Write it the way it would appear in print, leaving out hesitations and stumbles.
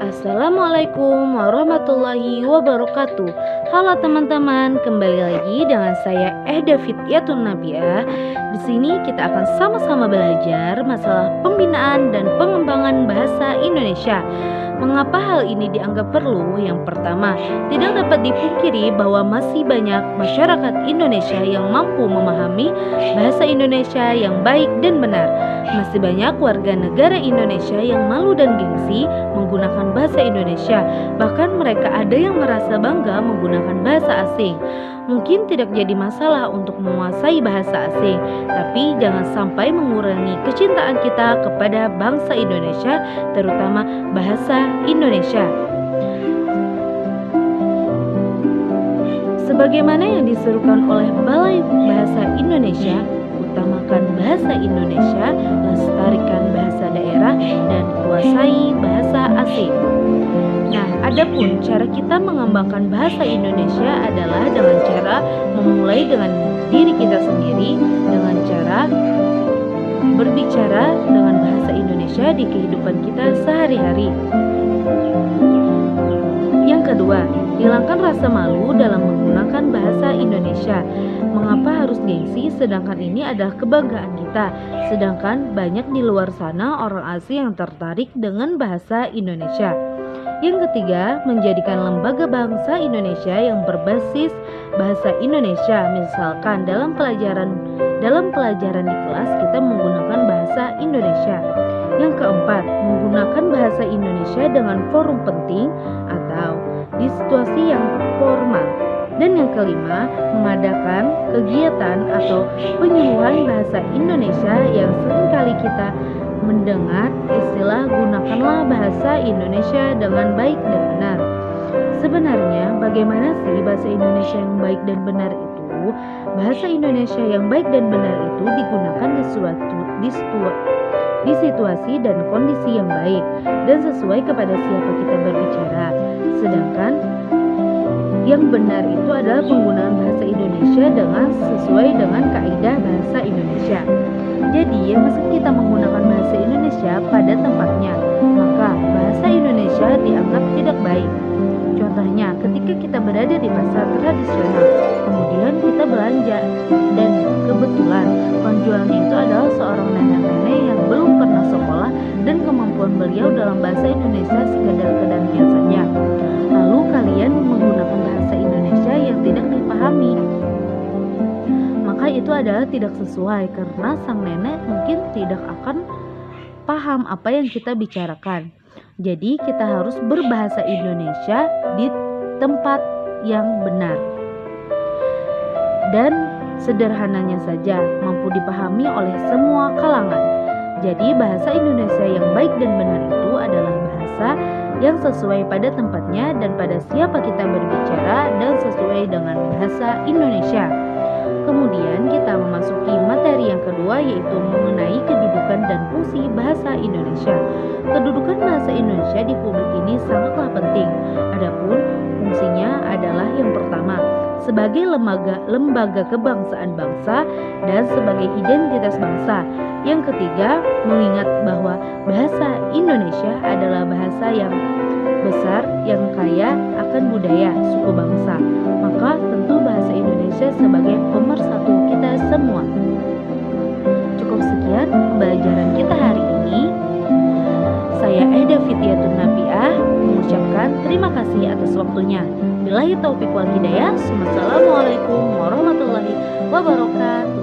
Assalamualaikum warahmatullahi wabarakatuh. Halo teman-teman, kembali lagi dengan saya Eda Fityatun Nabiah. Di sini kita akan sama-sama belajar masalah pembinaan dan pengembangan bahasa Indonesia. Mengapa hal ini dianggap perlu? Yang pertama, tidak dapat dipungkiri bahwa masih banyak masyarakat Indonesia yang mampu memahami bahasa Indonesia yang baik dan benar. Masih banyak warga negara Indonesia yang malu dan gengsi menggunakan bahasa Indonesia. Bahkan mereka ada yang merasa bangga menggunakan bahasa asing. Mungkin tidak jadi masalah untuk menguasai bahasa asing, tapi jangan sampai mengurangi kecintaan kita kepada bangsa Indonesia, terutama bahasa Indonesia. Sebagaimana yang diserukan oleh Balai Bahasa Indonesia, utamakan bahasa Indonesia, lestarikan bahasa daerah, dan kuasai bahasa asing. Nah, adapun cara kita mengembangkan bahasa Indonesia adalah dengan cara memulai dengan diri kita sendiri, dengan cara berbicara dengan bahasa Indonesia di kehidupan kita sehari-hari. Yang kedua, hilangkan rasa malu dalam menggunakan bahasa Indonesia. Mengapa harus gengsi sedangkan ini adalah kebanggaan kita, sedangkan banyak di luar sana orang asing yang tertarik dengan bahasa Indonesia. Yang ketiga, menjadikan lembaga bangsa Indonesia yang berbasis bahasa Indonesia. Misalkan dalam pelajaran di kelas kita menggunakan bahasa Indonesia. Yang keempat, menggunakan bahasa Indonesia dengan forum penting atau di situasi yang formal. Dan yang kelima, mengadakan kegiatan atau penyuluhan bahasa Indonesia yang seringkali kita mendengar istilah gunakanlah bahasa Indonesia dengan baik dan benar. Sebenarnya bagaimana sih bahasa Indonesia yang baik dan benar itu? Bahasa Indonesia yang baik dan benar itu digunakan di situasi dan kondisi yang baik dan sesuai kepada siapa kita berbicara. Sedangkan yang benar itu adalah penggunaan bahasa Indonesia sesuai dengan kaidah bahasa Indonesia. Jadi, meski kita menggunakan bahasa Indonesia pada tempatnya, maka bahasa Indonesia dianggap tidak baik. Contohnya, ketika kita berada di pasar tradisional, kemudian kita belanja, dan kebetulan penjualnya itu adalah seorang nenek-nenek yang belum pernah sekolah dan kemampuan beliau dalam bahasa Indonesia sekadar-kadarnya saja. Lalu kalian menggunakan bahasa Indonesia yang tidak dipahami, maka itu adalah tidak sesuai karena sang nenek mungkin tidak akan paham apa yang kita bicarakan. Jadi kita harus berbahasa Indonesia di tempat yang benar. Dan sederhananya saja mampu dipahami oleh semua kalangan. Jadi bahasa Indonesia yang baik dan benar itu adalah bahasa yang sesuai pada tempatnya dan pada siapa kita berbicara dan sesuai dengan bahasa Indonesia. Kemudian kita memasuki materi yang kedua, yaitu mengenai kedudukan dan fungsi bahasa Indonesia. Kedudukan bahasa Indonesia di publik ini sangatlah penting. Adapun fungsinya adalah yang pertama, sebagai lembaga kebangsaan bangsa dan sebagai identitas bangsa. Yang ketiga, mengingat bahwa bahasa Indonesia adalah bahasa yang besar, yang kaya akan budaya suku bangsa. Maka tentu bahasa Indonesia sebagai pemersatu kita semua. Cukup sekian pembelajaran kita hari ini. Saya Eda Fityatun Nabiah mengucapkan terima kasih atas waktunya. Billahi taufiq wal hidayah. Wassalamualaikum warahmatullahi wabarakatuh.